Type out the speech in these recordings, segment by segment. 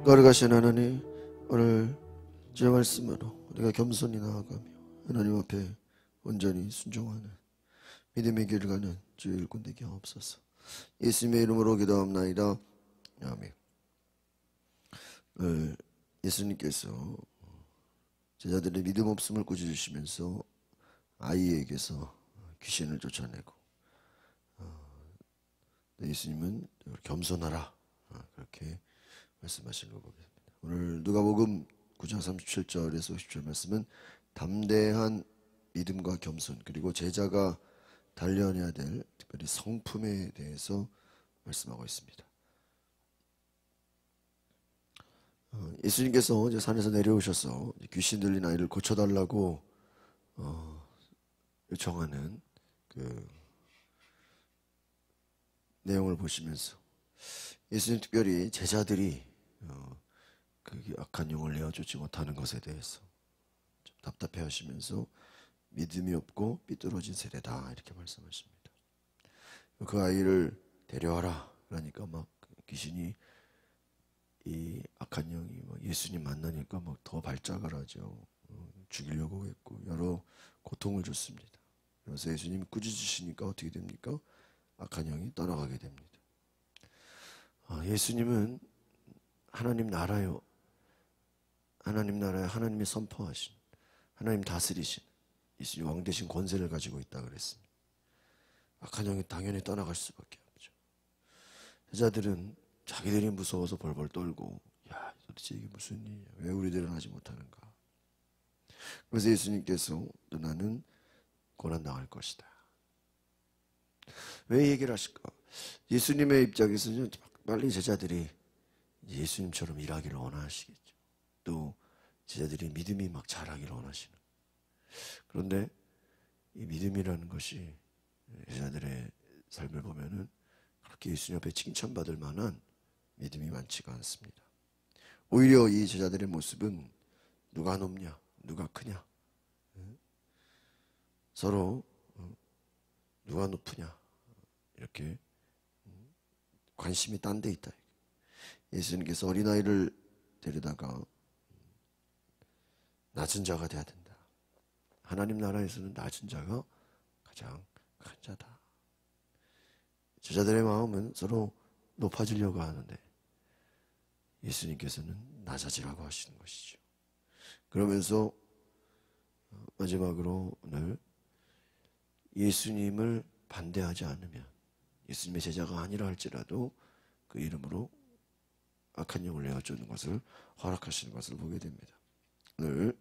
거룩하신 하나님, 오늘 주의 말씀으로 우리가 겸손히 나아가며 하나님 앞에 온전히 순종하는 믿음의 길을 가는 주의 일꾼 되게 하옵소서. 예수님의 이름으로 기도합나이다. 아멘. 예수님께서 제자들의 믿음 없음을 꾸짖으시면서 아이에게서 귀신을 쫓아내고 예수님은 겸손하라 그렇게 말씀하신 거 보겠습니다. 오늘 누가복음 9장 37절에서 50절 말씀은 담대한 믿음과 겸손, 그리고 제자가 단련해야 될 특별히 성품에 대해서 말씀하고 있습니다. 예수님께서 이제 산에서 내려오셔서 귀신 들린 아이를 고쳐달라고 요청하는 그 내용을 보시면서 예수님 특별히 제자들이 그 악한 영을 내어쫓지 못하는 것에 대해서 좀 답답해 하시면서 믿음이 없고 삐뚤어진 세대다 이렇게 말씀하십니다. 그 아이를 데려와라 그러니까 막 귀신이 이 악한 영이 막 예수님 만나니까 막 더 발작을 하죠. 죽이려고 했고 여러 고통을 줬습니다. 그래서 예수님이 꾸짖으시니까 어떻게 됩니까? 악한 영이 떠나가게 됩니다. 예수님은 하나님 나라요, 하나님 나라에 하나님이 선포하신, 하나님 다스리신 예수님 왕 대신 권세를 가지고 있다 그랬습니다. 악한 영이 당연히 떠나갈 수밖에 없죠. 제자들은 자기들이 무서워서 벌벌 떨고, 야 도대체 이게 무슨 일이야, 왜 우리들은 하지 못하는가. 그래서 예수님께서 나는 고난당할 것이다. 왜 얘기를 하실까? 예수님의 입장에서는 빨리 제자들이 예수님처럼 일하기를 원하시겠죠. 또 제자들이 믿음이 막 자라기를 원하시는. 그런데 이 믿음이라는 것이 제자들의 삶을 보면은 그렇게 예수님 앞에 칭찬받을 만한 믿음이 많지가 않습니다. 오히려 이 제자들의 모습은 누가 높냐, 누가 크냐, 서로 누가 높으냐 이렇게 관심이 딴 데 있다. 예수님께서 어린아이를 데려다가 낮은 자가 돼야 된다. 하나님 나라에서는 낮은 자가 가장 큰 자다. 제자들의 마음은 서로 높아지려고 하는데 예수님께서는 낮아지라고 하시는 것이죠. 그러면서 마지막으로 오늘 예수님을 반대하지 않으면, 예수님의 제자가 아니라 할지라도 그 이름으로 악한 영을 내어주는 것을 허락하시는 것을 보게 됩니다. 오늘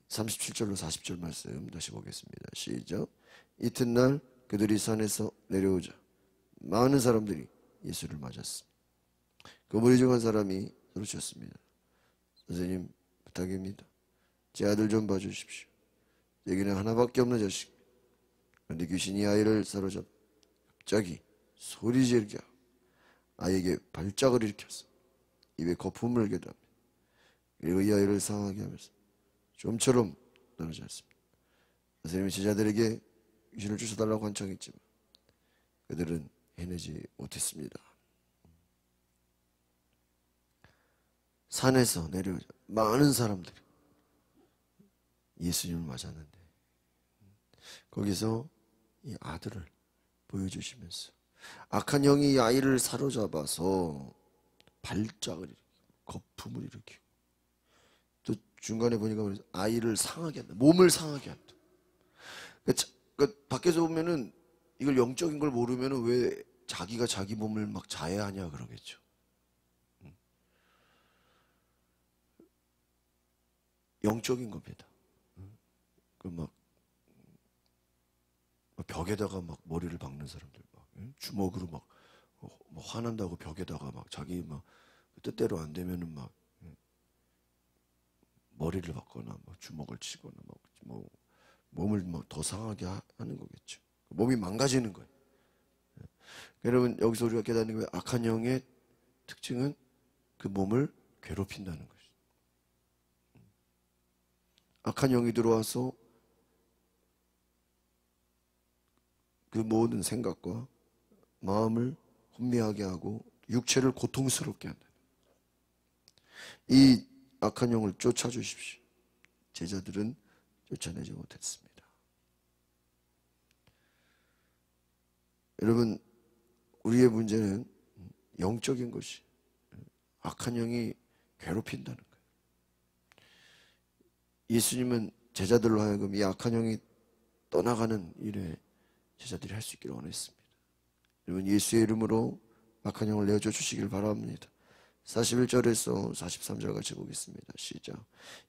37절로 40절 말씀 다시 보겠습니다. 시작. 이튿날 그들이 산에서 내려오자 많은 사람들이 예수를 맞았습니다. 그 무리 중 한 사람이 소리쳤습니다. 선생님 부탁입니다. 제 아들 좀 봐주십시오. 여기는 하나밖에 없는 자식. 그런데 귀신이 아이를 사로잡아 갑자기 소리 지르게 하고 아이에게 발작을 일으켜서 입에 거품을 겨답니다. 그리고 이 아이를 상하게 하면서 좀처럼 떨어져 있습니다. 선생님이 제자들에게 귀신을 쫓아달라고 간청했지만 그들은 해내지 못했습니다. 산에서 내려오자 많은 사람들이 예수님을 맞았는데 거기서 이 아들을 보여주시면서 악한 영이 이 아이를 사로잡아서 발작을 일으키고 거품을 일으키고 또 중간에 보니까 아이를 상하게 한다. 몸을 상하게 한다. 그러니까 밖에서 보면은 이걸 영적인 걸 모르면은 왜 자기가 자기 몸을 막 자해하냐 그러겠죠. 영적인 겁니다. 그 막 벽에다가 막 머리를 박는 사람들, 막 주먹으로 막 뭐 화난다고 벽에다가 막 자기 막 뜻대로 안 되면은 막 머리를 박거나 막 주먹을 치거나 막 뭐 몸을 막 더 상하게 하는 거겠죠. 몸이 망가지는 거예요. 여러분 여기서 우리가 깨닫는 거예요. 악한 영의 특징은 그 몸을 괴롭힌다는 것이죠. 악한 영이 들어와서 그 모든 생각과 마음을 혼미하게 하고 육체를 고통스럽게 한다. 이 악한 영을 쫓아주십시오. 제자들은 쫓아내지 못했습니다. 여러분, 우리의 문제는 영적인 것이 악한 영이 괴롭힌다는 거예요. 예수님은 제자들로 하여금 이 악한 영이 떠나가는 일에 제자들이 할 수 있기를 원했습니다. 여러분, 예수의 이름으로 악한 영을 내어줘 주시길 바랍니다. 41절에서 43절 같이 보겠습니다. 시작.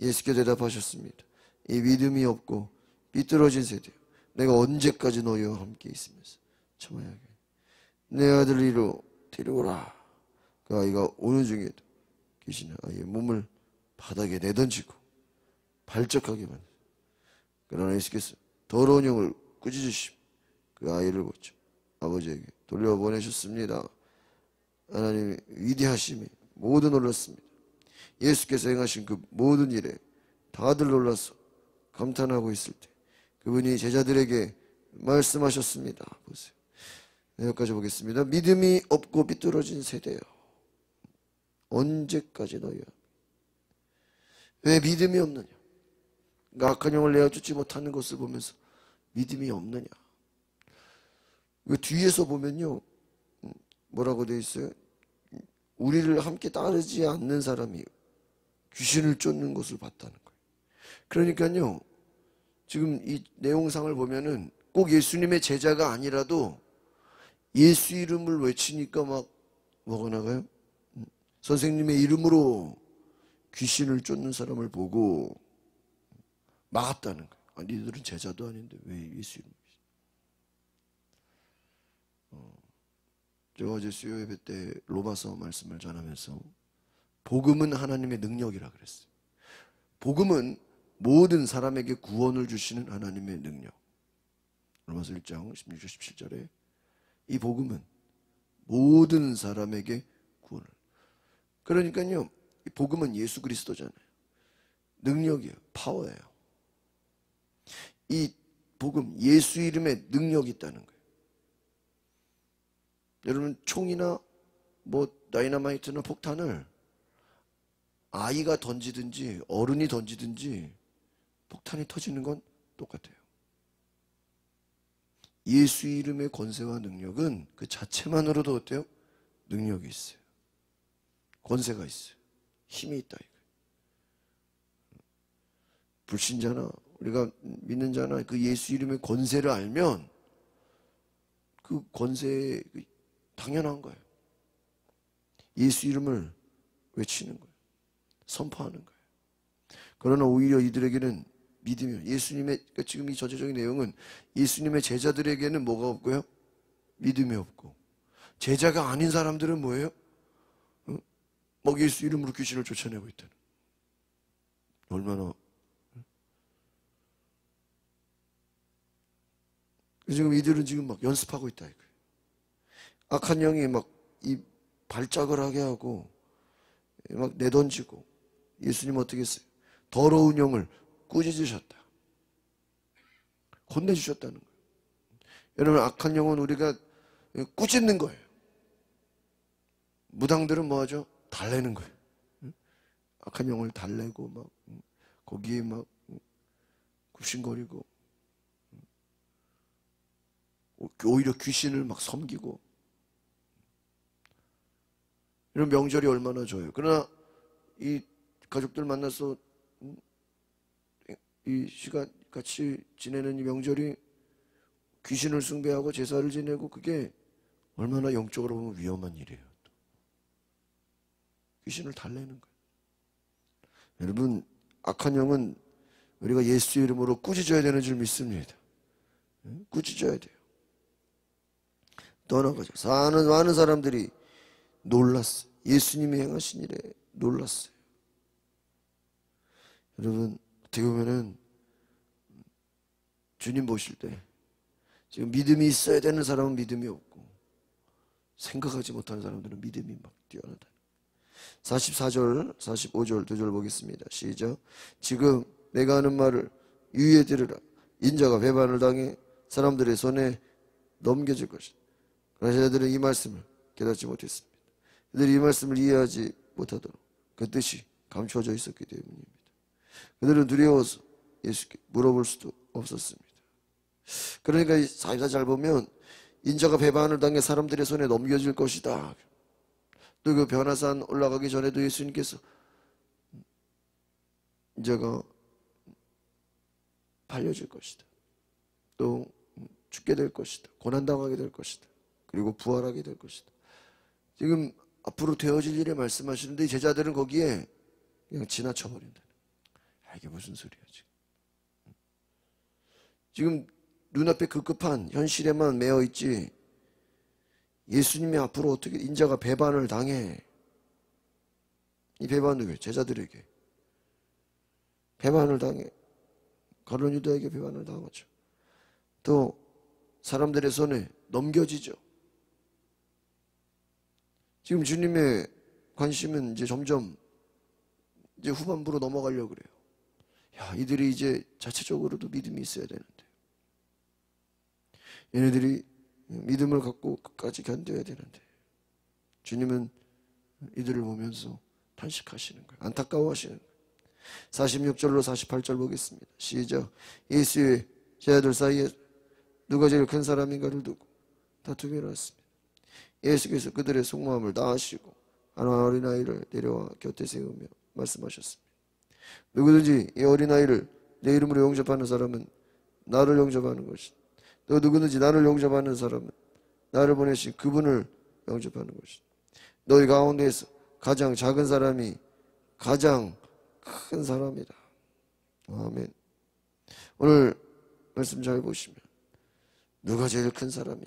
예수께서 대답하셨습니다. 이 믿음이 없고 삐뚤어진 세대, 내가 언제까지 너희와 함께 있으면서 참아야 하게. 내 아들 이리로 데려오라. 그 아이가 오는 중에도 귀신은 아이의 몸을 바닥에 내던지고 발적하게 만들었어요. 그러나 예수께서 더러운 영을 꾸짖으시고 그 아이를 고쳐 아버지에게 돌려보내셨습니다. 하나님의 위대하심에 모두 놀랐습니다. 예수께서 행하신 그 모든 일에 다들 놀라서 감탄하고 있을 때 그분이 제자들에게 말씀하셨습니다. 보세요. 여기까지 보겠습니다. 믿음이 없고 삐뚤어진 세대요, 언제까지 너희야? 왜 믿음이 없느냐? 그러니까 악한 영을 내어주지 못하는 것을 보면서 믿음이 없느냐? 그 뒤에서 보면요, 뭐라고 되어 있어요? 우리를 함께 따르지 않는 사람이 귀신을 쫓는 것을 봤다는 거예요. 그러니까요, 지금 이 내용상을 보면은 꼭 예수님의 제자가 아니라도 예수 이름을 외치니까 막 뭐가 나가요? 선생님의 이름으로 귀신을 쫓는 사람을 보고 막았다는 거예요. 아, 니들은 제자도 아닌데 왜 예수 이름을? 제가 어제 수요 예배 때 로마서 말씀을 전하면서 복음은 하나님의 능력이라 그랬어요. 복음은 모든 사람에게 구원을 주시는 하나님의 능력. 로마서 1장 16절 17절에 이 복음은 모든 사람에게 구원을. 그러니까요, 이 복음은 예수 그리스도잖아요. 능력이에요. 파워예요. 이 복음, 예수 이름에 능력이 있다는 거예요. 여러분, 총이나 뭐 다이너마이트나 폭탄을 아이가 던지든지 어른이 던지든지 폭탄이 터지는 건 똑같아요. 예수 이름의 권세와 능력은 그 자체만으로도 어때요? 능력이 있어요. 권세가 있어요. 힘이 있다 이거예요. 불신자나 우리가 믿는 자나 그 예수 이름의 권세를 알면 그 권세 당연한 거예요. 예수 이름을 외치는 거예요. 선포하는 거예요. 그러나 오히려 이들에게는 믿음이, 예수님의, 그러니까 지금 이 전체적인 내용은 예수님의 제자들에게는 뭐가 없고요? 믿음이 없고, 제자가 아닌 사람들은 뭐예요? 막 예수 이름으로 귀신을 쫓아내고 있다는. 얼마나. 지금 이들은 지금 막 연습하고 있다 이거예요. 악한 영이 막 이 발작을 하게 하고 막 내던지고, 예수님 어떻게 했어요? 더러운 영을 꾸짖으셨다. 혼내주셨다는 거예요. 여러분, 악한 영은 우리가 꾸짖는 거예요. 무당들은 뭐하죠? 달래는 거예요. 악한 영을 달래고 막 거기에 막 굽신거리고 오히려 귀신을 막 섬기고. 이런 명절이 얼마나 좋아요. 그러나 이 가족들 만나서 이 시간 같이 지내는 이 명절이 귀신을 숭배하고 제사를 지내고, 그게 얼마나 영적으로 보면 위험한 일이에요. 귀신을 달래는 거예요. 여러분, 악한 영은 우리가 예수 이름으로 꾸짖어야 되는 줄 믿습니다. 꾸짖어야 돼요. 떠나가죠. 많은 사람들이 놀랐어요. 예수님이 행하신 일에 놀랐어요. 여러분, 어떻게 보면은 주님 보실 때 지금 믿음이 있어야 되는 사람은 믿음이 없고, 생각하지 못하는 사람들은 믿음이 막 뛰어나다. 44절, 45절 두 절 보겠습니다. 시작. 지금 내가 하는 말을 유의해 들으라. 인자가 배반을 당해 사람들의 손에 넘겨질 것이다. 그러나 제자들은 이 말씀을 깨닫지 못했습니다. 그들이 이 말씀을 이해하지 못하도록 그 뜻이 감춰져 있었기 때문입니다. 그들은 두려워서 예수께 물어볼 수도 없었습니다. 그러니까 사회가 잘 보면 인자가 배반을 당해 사람들의 손에 넘겨질 것이다. 또 그 변화산 올라가기 전에도 예수님께서 인자가 팔려질 것이다. 또 죽게 될 것이다. 고난당하게 될 것이다. 그리고 부활하게 될 것이다. 지금 앞으로 되어질 일에 말씀하시는데 이 제자들은 거기에 그냥 지나쳐버린다. 이게 무슨 소리야 지금. 지금 눈앞에 급급한 현실에만 매여 있지 예수님이 앞으로 어떻게 인자가 배반을 당해. 이 배반을 왜? 제자들에게 배반을 당해. 가룟 유다에게 배반을 당하죠. 또 사람들의 손에 넘겨지죠. 지금 주님의 관심은 이제 점점 이제 후반부로 넘어가려고 그래요. 야, 이들이 이제 자체적으로도 믿음이 있어야 되는데 얘네들이 믿음을 갖고 끝까지 견뎌야 되는데 주님은 이들을 보면서 탄식하시는 거예요. 안타까워하시는 거예요. 46절로 48절 보겠습니다. 시작. 예수의 제자들 사이에 누가 제일 큰 사람인가를 두고 다툼이 일어났습니다. 예수께서 그들의 속마음을 다 아시고 하나 어린아이를 데려와 곁에 세우며 말씀하셨습니다. 누구든지 이 어린아이를 내 이름으로 영접하는 사람은 나를 영접하는 것이다. 또 누구든지 나를 영접하는 사람은 나를 보내신 그분을 영접하는 것이다. 너희 가운데에서 가장 작은 사람이 가장 큰 사람이다. 아멘. 오늘 말씀 잘 보시면 누가 제일 큰 사람이냐?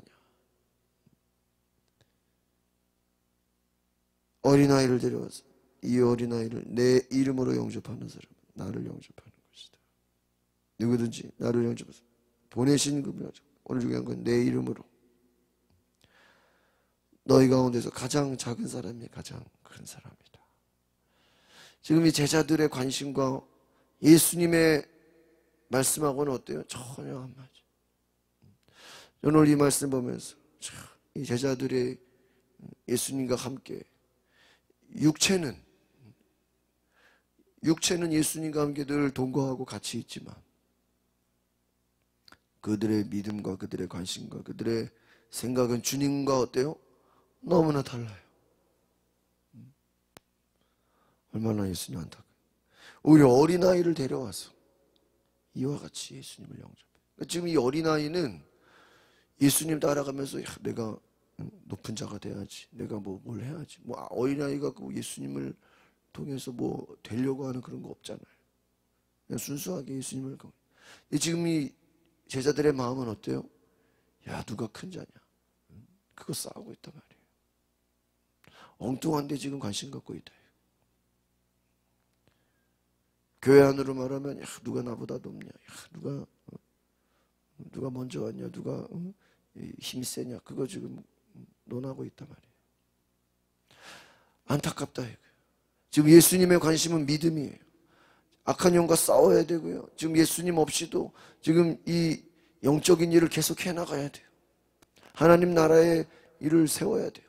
어린아이를 데려와서 이 어린아이를 내 이름으로 영접하는 사람은 나를 영접하는 것이다. 누구든지 나를 영접해서 보내신 그분, 오늘 중요한 건 내 이름으로. 너희 가운데서 가장 작은 사람이 가장 큰 사람이다. 지금 이 제자들의 관심과 예수님의 말씀하고는 어때요? 전혀 안 맞아요. 오늘 이 말씀 보면서 이 제자들의 예수님과 함께 육체는 예수님과 함께 늘 동거하고 같이 있지만 그들의 믿음과 그들의 관심과 그들의 생각은 주님과 어때요? 너무나 달라요. 얼마나 예수님 안타까워요. 오히려 어린아이를 데려와서 이와 같이 예수님을 영접해요. 지금 이 어린아이는 예수님 따라가면서 내가 높은 자가 돼야지, 내가 뭘 해야지, 어린아이가 예수님을 통해서 되려고 하는 그런 거 없잖아요. 그냥 순수하게 예수님을. 지금 이 제자들의 마음은 어때요? 야, 누가 큰 자냐? 그거 싸우고 있단 말이에요. 엉뚱한데 지금 관심 갖고 있다. 교회 안으로 말하면 누가 나보다 높냐? 누가 먼저 왔냐? 누가 힘이 세냐? 그거 지금 논하고 있단 말이에요. 안타깝다. 지금 예수님의 관심은 믿음이에요. 악한 영과 싸워야 되고요. 지금 예수님 없이도 지금 이 영적인 일을 계속 해나가야 돼요. 하나님 나라의 일을 세워야 돼요.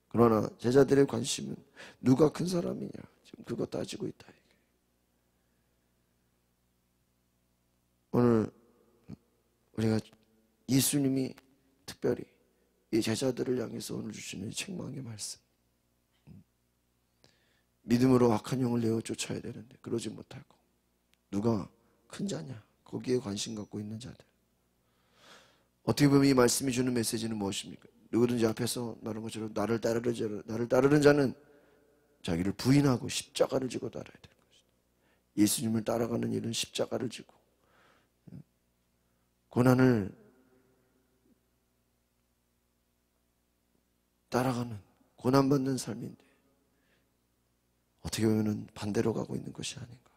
그러나 제자들의 관심은 누가 큰 사람이냐? 지금 그거 따지고 있다. 오늘 우리가 예수님이 특별히 이 제자들을 향해서 오늘 주시는 책망의 말씀, 믿음으로 악한 영을 내어 쫓아야 되는데 그러지 못하고 누가 큰 자냐? 거기에 관심 갖고 있는 자들. 어떻게 보면 이 말씀이 주는 메시지는 무엇입니까? 누구든지 앞에서 말한 것처럼 나를 따르는 자는 자기를 부인하고 십자가를 지고 따라야 되는 것이다. 예수님을 따라가는 일은 십자가를 지고 고난을 따라가는, 고난받는 삶인데 어떻게 보면 반대로 가고 있는 것이 아닌가.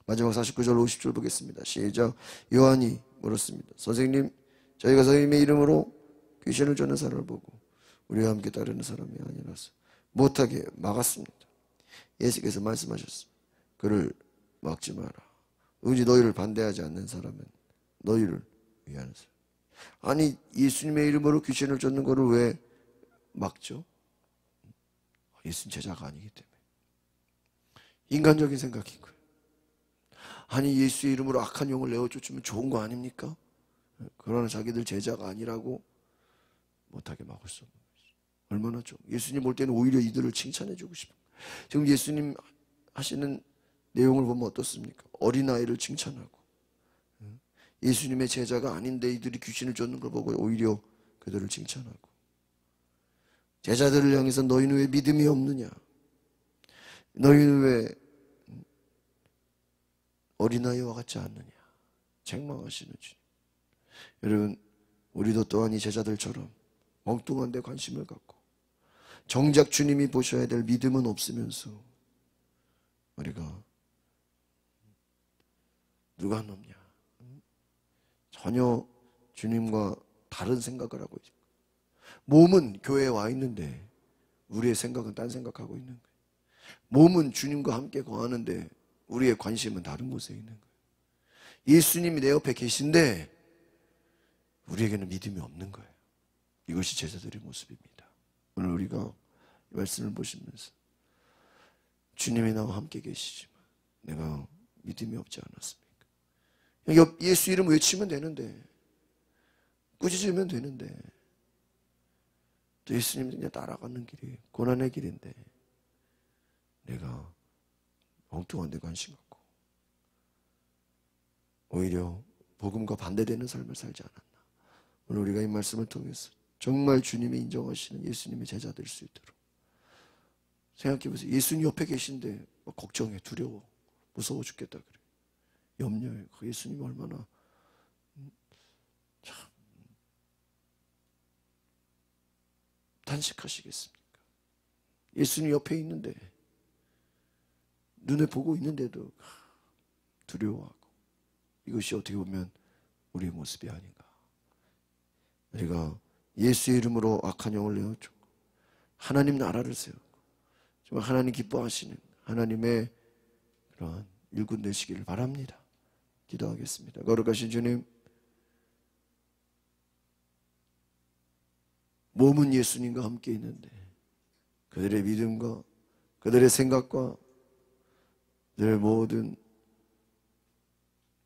마지막 49절 50절 보겠습니다. 시작. 요한이 물었습니다. 선생님, 저희가 선생님의 이름으로 귀신을 쫓는 사람을 보고 우리와 함께 따르는 사람이 아니라서 못하게 막았습니다. 예수께서 말씀하셨습니다. 그를 막지 마라. 누구든지 너희를 반대하지 않는 사람은 너희를 위하는 사람. 아니, 예수님의 이름으로 귀신을 쫓는 거를 왜 막죠? 예수님 제자가 아니기 때문에. 인간적인 생각인 거예요. 아니 예수의 이름으로 악한 영을 내어 쫓으면 좋은 거 아닙니까? 그러나 자기들 제자가 아니라고 못하게 막을 수 없는 거죠. 얼마나 좀 예수님 볼 때는 오히려 이들을 칭찬해 주고 싶은 거예요. 지금 예수님 하시는 내용을 보면 어떻습니까? 어린아이를 칭찬하고 예수님의 제자가 아닌데 이들이 귀신을 쫓는 걸 보고 오히려 그들을 칭찬하고 제자들을 향해서 너희는 왜 믿음이 없느냐? 너희는 왜 어린아이와 같지 않느냐? 책망하시는 주님. 여러분 우리도 또한 이 제자들처럼 엉뚱한 데 관심을 갖고 정작 주님이 보셔야 될 믿음은 없으면서 우리가 누가 넘냐? 전혀 주님과 다른 생각을 하고 있어요. 몸은 교회에 와 있는데 우리의 생각은 딴 생각하고 있는 거예요. 몸은 주님과 함께 거하는데 우리의 관심은 다른 곳에 있는 거예요. 예수님이 내 옆에 계신데 우리에게는 믿음이 없는 거예요. 이것이 제자들의 모습입니다. 오늘 우리가 이 말씀을 보시면서 주님이 나와 함께 계시지만 내가 믿음이 없지 않았습니까? 예수 이름 외치면 되는데 꾸짖으면 되는데 또 예수님 그냥 따라가는 길이 고난의 길인데 내가 엉뚱한 데 관심 갖고 오히려 복음과 반대되는 삶을 살지 않았나. 오늘 우리가 이 말씀을 통해서 정말 주님이 인정하시는 예수님의 제자 될 수 있도록 생각해 보세요. 예수님 옆에 계신데 걱정해, 두려워, 무서워 죽겠다 그래. 염려해. 그 예수님 얼마나 참 단식하시겠습니까? 예수님 옆에 있는데 눈에 보고 있는데도 두려워하고 이것이 어떻게 보면 우리의 모습이 아닌가. 우리가 예수의 이름으로 악한 영을 내어주고 하나님 나라를 세우고 정말 하나님 기뻐하시는 하나님의 그러한 일꾼 되시기를 바랍니다. 기도하겠습니다. 거룩하신 주님, 몸은 예수님과 함께 있는데 그들의 믿음과 그들의 생각과 그들의 모든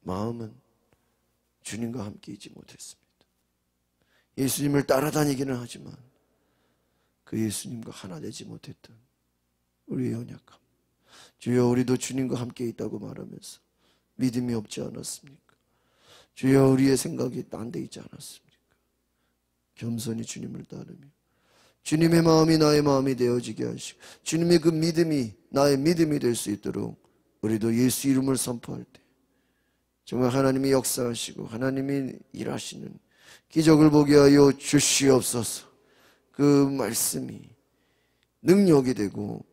마음은 주님과 함께 있지 못했습니다. 예수님을 따라다니기는 하지만 그 예수님과 하나 되지 못했던 우리의 연약함. 주여, 우리도 주님과 함께 있다고 말하면서 믿음이 없지 않았습니까? 주여, 우리의 생각이 딴 데 있지 않았습니까? 겸손히 주님을 따르며 주님의 마음이 나의 마음이 되어지게 하시고 주님의 그 믿음이 나의 믿음이 될 수 있도록 우리도 예수 이름을 선포할 때 정말 하나님이 역사하시고 하나님이 일하시는 기적을 보게 하여 주시옵소서. 그 말씀이 능력이 되고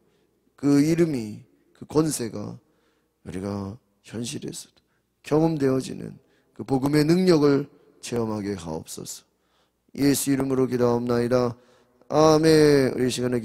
그 이름이 그 권세가 우리가 현실에서도 경험되어지는 그 복음의 능력을 체험하게 하옵소서. 예수 이름으로 기도하옵나이다. 아멘. 우리 시간에